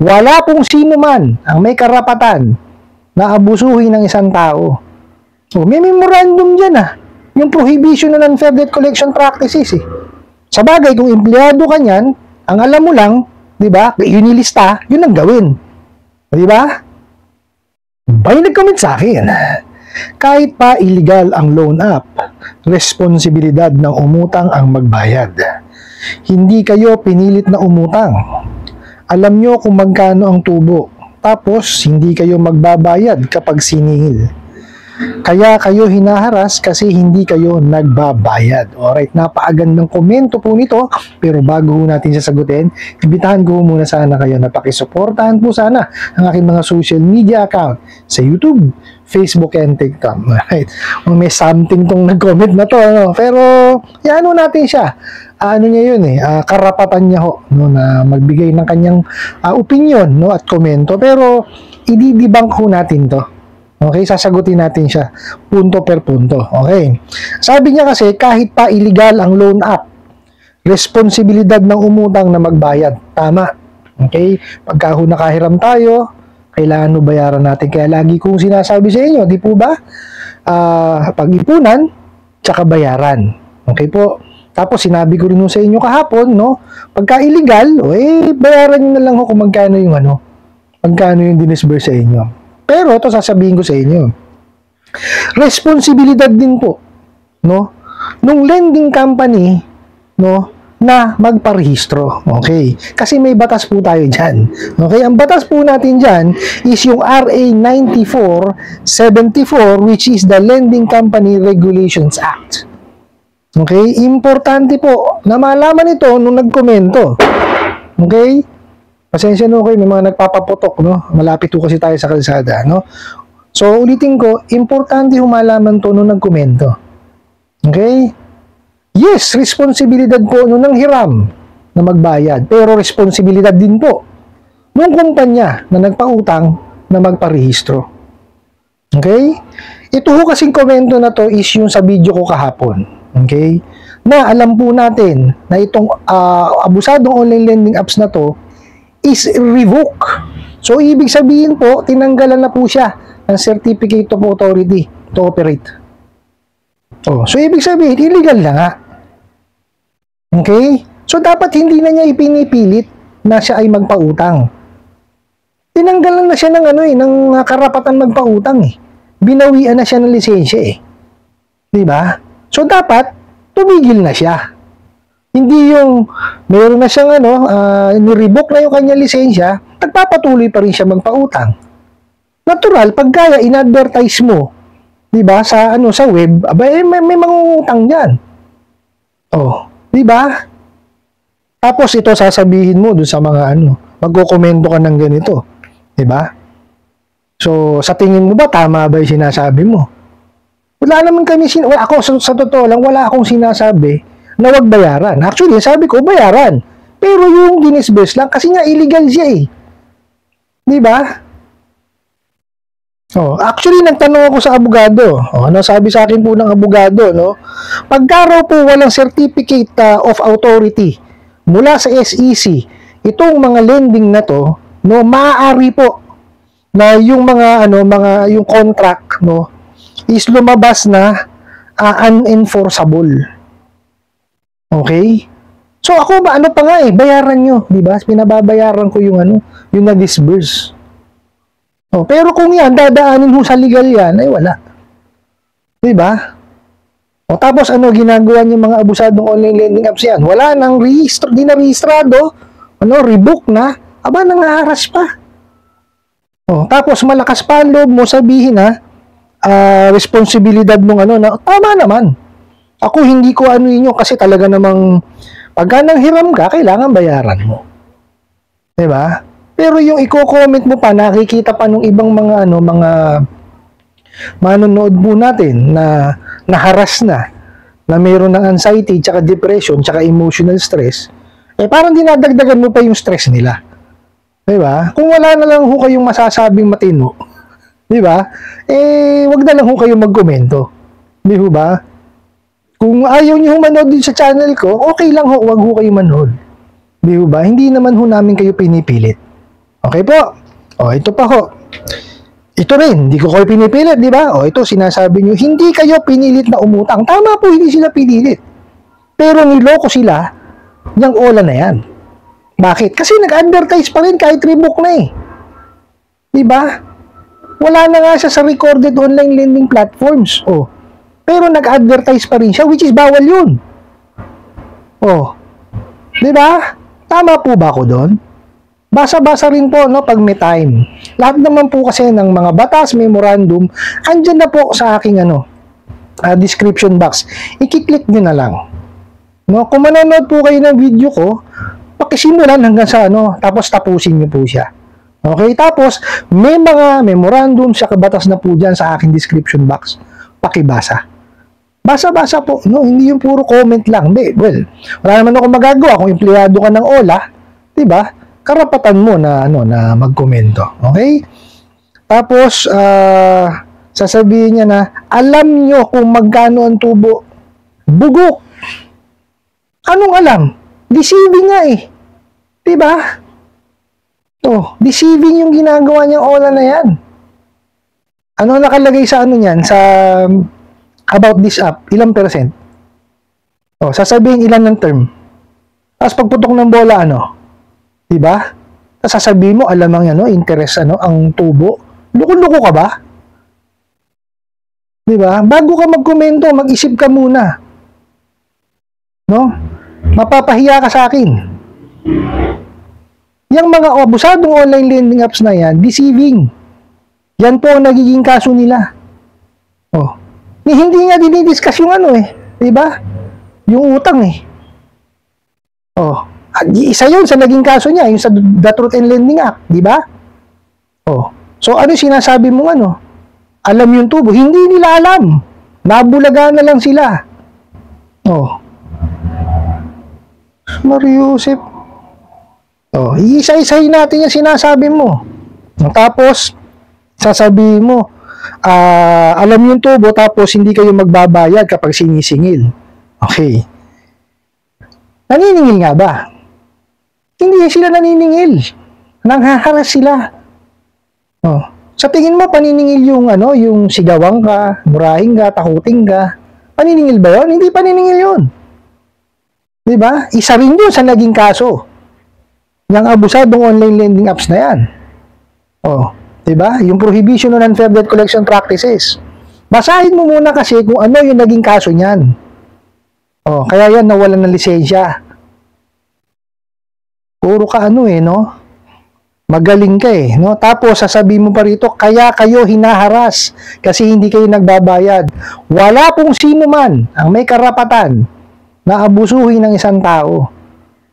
wala pong sino man ang may karapatan na abusuhin ng isang tao. So, may memorandum dyan yung prohibition ng unfair debt collection practices Sa bagay, kung empleyado ka niyan, ang alam mo lang, di ba, yun ilista, yun ang gawin. Di ba? May nag-comment sa akin, kahit pa illegal ang loan app, responsibilidad ng umutang ang magbayad. Hindi kayo pinilit na umutang. Alam nyo kung magkano ang tubo. Tapos, hindi kayo magbabayad kapag siningil. Kaya kayo hinaharas kasi hindi kayo nagbabayad. Alright, napakagandang komento po nito. Pero bago natin sasagutin, ibitahan ko muna sana kayo na pakisuportahan po sana ang aking mga social media account sa YouTube, Facebook, and TikTok. Alright, may something tong nag-comment na to. Pero, ano natin siya. Ano niya yun karapatan niya na magbigay ng kanyang opinion at komento. Pero, i-debunk natin to. Okay, sasagutin natin siya punto per punto. Okay. Sabi niya kasi kahit pa illegal ang loan app, responsibilidad ng umutang na magbayad. Tama. Okay? Pagka nakahiram tayo, kailangan bayaran natin. Kaya lagi kong sinasabi sa inyo, di po ba? Pag-ipunan, tsaka bayaran. Okay po? Tapos sinabi ko rin sa inyo kahapon, pagka illegal, bayaran niyo na lang kung magkano yung magkano yung dinisburse sa inyo. Pero ito sasabihin ko sa inyo. Responsibilidad din po, nung lending company, na magparehistro. Okay? Kasi may batas po tayo diyan. Okay? Ang batas po natin diyan is yung RA 9474, which is the Lending Company Regulations Act. Okay? Importante po na malaman ito nung nagkomento. Okay? Pasensya kayo, may mga nagpapaputok, Malapit po kasi tayo sa kalsada, So, ulitin ko, importante humalaman to nung nagkomento. Okay? Yes, responsibilidad po nung nanghiram na magbayad. Pero responsibilidad din po nung kumpanya na nagpautang na magparehistro. Okay? Ito kasing komento na to is yung sa video ko kahapon. Okay? Na alam po natin na itong abusadong online lending apps na to is revoke. So, ibig sabihin po, tinanggalan na po siya ng Certificate of Authority to operate. So, ibig sabihin, illegal na nga. Okay? So, dapat hindi na niya ipinipilit na siya ay magpautang. Tinanggalan na siya ng ng karapatan magpautang Binawian na siya ng lisensya Diba? So, dapat, tumigil na siya. Hindi yung meron na siyang ni-revoke na yung kanya lisensya, nagpapatuloy pa rin siya magpautang. Natural, pag kaya in-advertise mo, 'di ba, sa sa web, may mangungutang diyan. Oh, 'di ba? Tapos ito sasabihin mo dun sa mga magko-komento ka ng ganito, 'di ba? So, sa tingin mo ba tama ba 'yung sinasabi mo? Wala naman kami ako sa totoo lang wala akong sinasabi na wag bayaran. Actually, sabi ko, bayaran. Pero yung dinisburse lang, kasi nga illegal siya Di ba? Actually, nagtanong ako sa abogado. Ano sabi sa akin po ng abogado, Pagka raw po walang certificate of authority mula sa SEC, itong mga lending na to, maaari po na yung mga, yung contract, is lumabas na unenforceable. Okay? So ako ano pa nga bayaran nyo, di ba? Pinababayaran ko yung yung na-disburse. Pero kung yan, dadaanin mo sa legal yan, wala. Di ba? Tapos ginagawa niyo mga abusadong online lending apps yan? Wala nang rehistro, di na rehistrado, revoke na, nangaharas pa. Tapos malakas pa ang loob mo sabihin responsibilidad mong na tama naman. Ako hindi ko inyo kasi talaga namang pagka nanghiram ka, kailangan bayaran mo. 'Di ba? Pero yung i-comment mo pa, nakikita pa nung ibang mga mga manonood po natin na naharas na mayroon ng anxiety, tsaka depression, tsaka emotional stress, parang dinadagdagan mo pa yung stress nila. 'Di ba? Kung wala na lang kayong masasabing matino, 'di ba? Wag na lang kayong magkomento. 'Di ba? Kung ayaw niyo manood din sa channel ko, okay lang wag kayong manood. Di ba? Hindi naman namin kayo pinipilit. Okay po. O, ito pa ho. Ito rin, hindi ko kayo pinipilit, di ba? O, ito, sinasabi nyo, hindi kayo pinilit na umutang. Tama po, hindi sila pinilit. Pero niloko sila, yung OLA na yan. Bakit? Kasi nag-advertise pa rin kahit rebook na eh. Di ba? Wala na nga siya sa recorded online lending platforms. O, pero nag-advertise pa rin siya, which is bawal yun. O, di ba? Tama po ba ako doon? Basa-basa rin po, no, pag may time. Lahat naman po kasi ng mga batas, memorandum, andyan na po sa aking description box. I-click nyo na lang. No, kung manonood po kayo ng video ko, pakisimulan hanggang sa tapos tapusin nyo po siya. Okay, tapos may mga memorandum sa kabatas na po dyan sa aking description box. Pakibasa. Basa-basa po, no, hindi yung puro comment lang. Well, wala naman ako magagawa kung empleyado ka ng OLA, 'di ba? Karapatan mo na na magkomento. Okay? Tapos sasabihin niya na alam nyo kung magkano ang tubo. Bugok. Anong alam? Deceiving nga eh. 'Di ba? Deceiving yung ginagawa niyang OLA na 'yan. Ano nakalagay sa niyan sa about this app? Ilang percent? Sasabihin ilan ng term. Tapos pagputok ng bola diba? Tapos sasabihin mo, alam ang interest, ang tubo. Loko-loko ka ba? Diba? Bago ka magkomento, mag-isip ka muna. No? Mapapahiya ka sa akin. Yung mga abusadong online lending apps na yan, deceiving. Yan po ang nagiging kaso nila. Hindi nga dinidiscuss yung diba? Yung utang isa yun sa naging kaso niya, yung sa The Truth in Lending Act, di ba? So ano sinasabi mo alam yung tubo? Hindi nila alam. Nabulaga na lang sila. Mariusip. Iisa-isahin natin yung sinasabi mo. Tapos, sasabihin mo, alam yung tubo, tapos hindi kayo magbabayad kapag sinisingil. Okay. Naniningil nga ba? Hindi sila naniningil. Nanghaharas sila. Sa tingin mo, paniningil yung yung sigawang ka, murahin ka, takuting ka. Paniningil ba yun? Hindi paniningil yun. Diba? Isa rin yun sa naging kaso. Yung abusadong online lending apps na yan. Diba? Yung prohibition on unfair debt collection practices. Basahin mo muna kasi kung ano yung naging kaso niyan. Kaya yan nawalan ng lisensya. Puro ka magaling ka no? Tapos sasabihin mo pa rito, kaya kayo hinaharas kasi hindi kayo nagbabayad. Wala pong sino man ang may karapatan na abusuhin ng isang tao.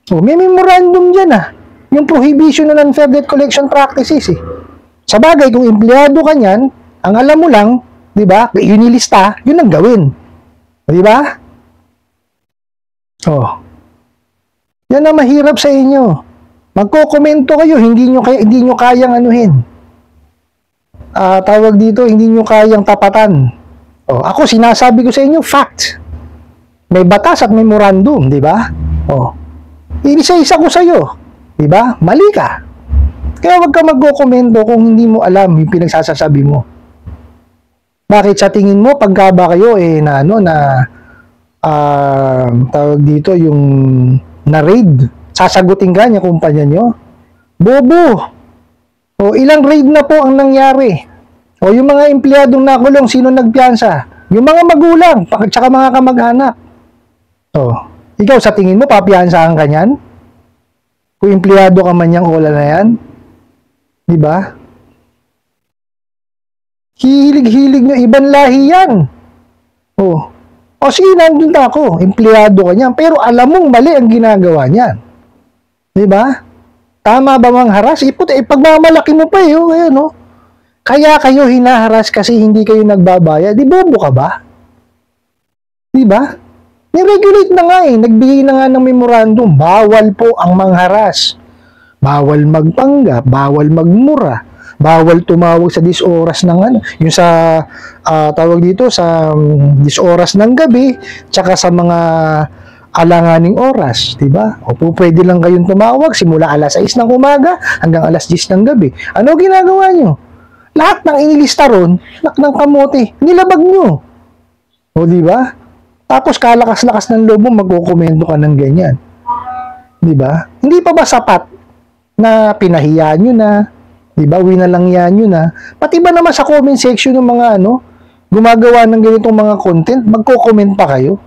May memorandum dyan yung prohibition on unfair debt collection practices Sa bagay, kung empleyado ka niyan, ang alam mo lang, di ba, yun ilista, yun ang gawin. Di ba? Yan ang mahirap sa inyo. Magko-komento kayo, hindi nyo kayang tawag dito, hindi nyo kayang tapatan. Ako sinasabi ko sa inyo, fact. May batas at memorandum, di ba? Isa-isa ko sa iyo, di ba? Mali ka. Kaya wag ka magko-komento kung hindi mo alam yung pinagsasasabi mo. Bakit sa tingin mo pagka ba kayo tawag dito yung na-raid, sasagutin ka niya kumpanya nyo? Bobo! Ilang raid na po ang nangyari? Yung mga empleyadong nakulong, sino nagpiyansa? Yung mga magulang, tsaka mga kamag-anak. Ikaw sa tingin mo, papiyansahan ka niyan? Kung empleyado ka man niyang OLA na yan? Diba? Hilig-hilig nyo, ibang lahi yan. Sige, nandun na ako, empleyado ka niyan, pero alam mong mali ang ginagawa niyan. Diba? Tama ba mang haras? Pagmamalaki mo pa Kaya kayo hinaharas kasi hindi kayo nagbabayad. Di bobo ka ba? Diba? Ni-regulate na nga nagbigay na nga ng memorandum, bawal po ang mangharas. Bawal magpanggap, bawal magmura, bawal tumawag sa 10 oras ng yung sa tawag dito sa 10 oras ng gabi, tsaka sa mga alanganing oras, di ba? O pwede lang kayong tumawag simula alas 6 ng umaga hanggang alas 10 ng gabi. Ano ginagawa nyo? Lahat ng inilista ron, anak ng kamote, nilabag nyo. O di ba? Tapos kalakas-lakas ng loob mo, magkukomento ka ng ganyan. Di ba? Hindi pa ba sapat na pinahiya nyo na, di ba? Winalangyan nyo na. Pati ba naman sa comment section ng mga gumagawa ng ganitong mga content, magko-comment pa kayo?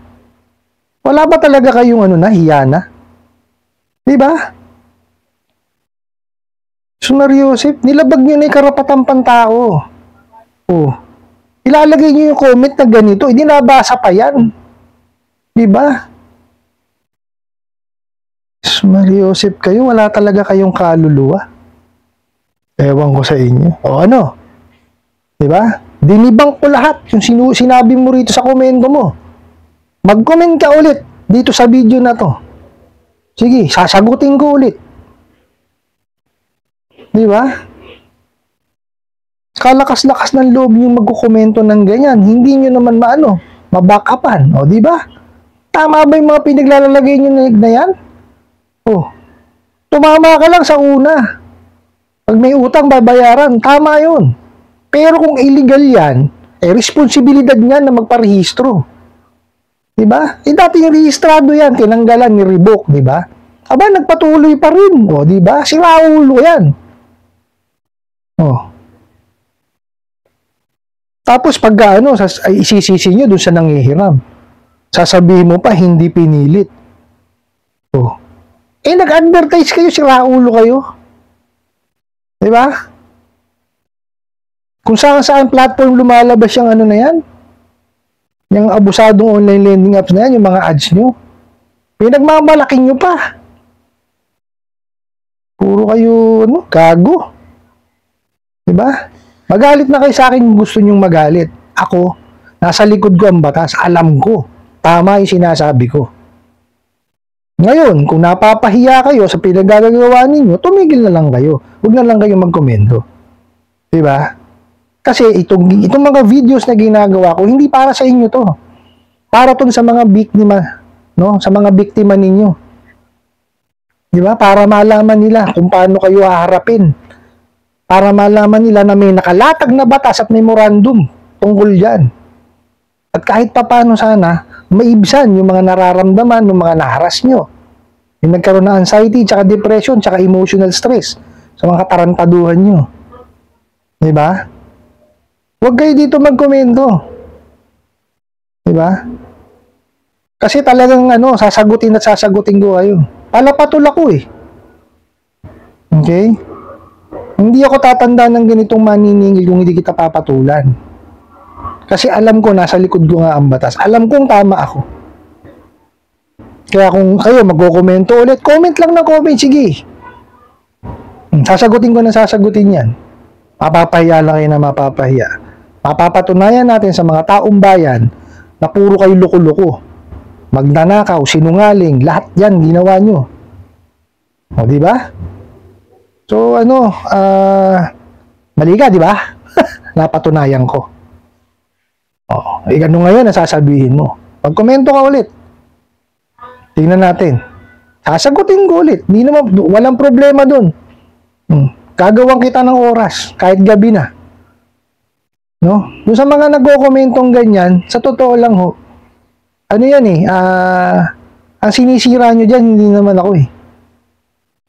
Wala ba talaga kayong hiya na? Di ba? Sumar Yosef, nilabag nyo na yung karapatang pantao. Oh. Ilalagay nyo yung comment na ganito, hindi nabasa pa yan. Di ba? Sumar Yosef kayo, wala talaga kayong kaluluwa. Ewan ko sa inyo. O ano? Di ba? Dinibang ko lahat yung sinabi mo rito sa komento mo. Mag-comment ka ulit dito sa video na to. Sige, sasagutin ko ulit. Di ba? Kalakas-lakas ng loob yung magkukomento ng ganyan. Hindi nyo naman mabackupan. O, di ba? Tama ba yung mga pinaglalagay nyo na yan? O, tumama ka lang sa una. Pag may utang babayaran, tama yun. Pero kung illegal yan, responsibilidad niyan na magparehistro. Diba? Dati yung rehistrado yan, tinanggalan, ni-revoke, diba? Aba, nagpatuloy pa rin. O, diba? Si Raulo yan. O. Tapos, pagka isisisi nyo dun sa nangihiram. Sasabihin mo pa, hindi pinilit. O. Nag-advertise kayo, si Raulo kayo. Diba? Kung saan platform lumalabas yung na yan, yung abusadong online lending apps na yan, yung mga ads nyo, pinagmamalaki nyo pa. Puro kayo, gago. Diba? Magalit na kayo sa akin kung gusto nyong magalit. Ako, nasa likod ko ang batas, alam ko. Tama yung sinasabi ko. Ngayon, kung napapahiya kayo sa pinagagagawa ninyo, tumigil na lang kayo. Huwag na lang kayo magkomento. Diba? Kasi itong mga videos na ginagawa ko, hindi para sa inyo to. Para to sa mga biktima, no? Sa mga biktima ninyo. Di ba? Para malaman nila kung paano kayo haharapin. Para malaman nila na may nakalatag na batas at memorandum tungkol dyan. At kahit paano sana, maibsan yung mga nararamdaman, yung mga naharas nyo. Yung nagkaroon ng anxiety, tsaka depression, tsaka emotional stress sa mga katarantaduhan nyo. Di ba? Huwag kayo dito magkomento. Diba? Kasi talagang sasagutin ko kayo. Palapatul ako eh. Okay? Hindi ako tatanda ng ganitong maniningil kung hindi kita papatulan. Kasi alam ko, nasa likod ko nga ang batas. Alam kong tama ako. Kaya kung kayo magkokomento ulit, comment lang na comment, sige. Sasagutin ko na sasagutin yan. Mapapahiya lang kayo na mapapahiya. Mapapatunayan natin sa mga taong bayan na puro kayo loko-loko. Magnanakaw, sinungaling, lahat yan ginawa nyo. O, di ba? So, mali ka, di ba? Napatunayan ko. O, ngayon ang sasabihin mo. Pag-komento ka ulit. Tingnan natin. Sasagutin ko ulit. Di naman, walang problema dun. Gagawang kita ng oras, kahit gabi na. No? Doon sa mga nagko-kommentong ganyan, sa totoo lang ho, ang sinisira nyo dyan, hindi naman ako eh.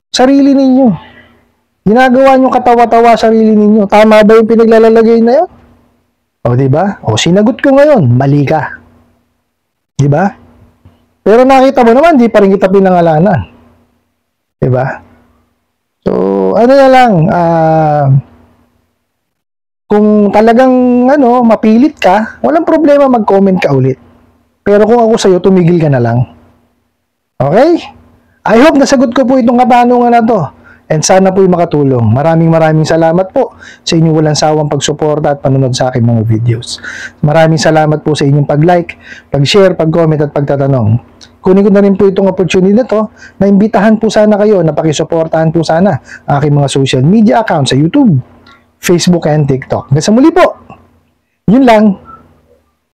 Sarili ninyo. Ginagawa nyo katawa-tawa sarili ninyo. Tama ba yung pinaglalagay na yun? O, diba? O, sinagot ko ngayon, mali ka. Diba? Pero nakita mo naman, di pa rin kita pinangalanan. Diba? So, na lang, kung talagang mapilit ka, walang problema mag-comment ka ulit. Pero kung ako sa'yo, tumigil ka na lang. Okay? I hope nasagot ko po itong katanungan na to. And sana po'y makatulong. Maraming salamat po sa inyong walang sawang pagsuporta at panunod sa aking mga videos. Maraming salamat po sa inyong pag-like, pag-share, pag-comment at pagtatanong. Kunin ko na rin po itong opportunity na to na imbitahan po sana kayo na pakisuportahan po sana ang aking mga social media account sa YouTube, Facebook and TikTok. Hanggang sa muli po. Yun lang.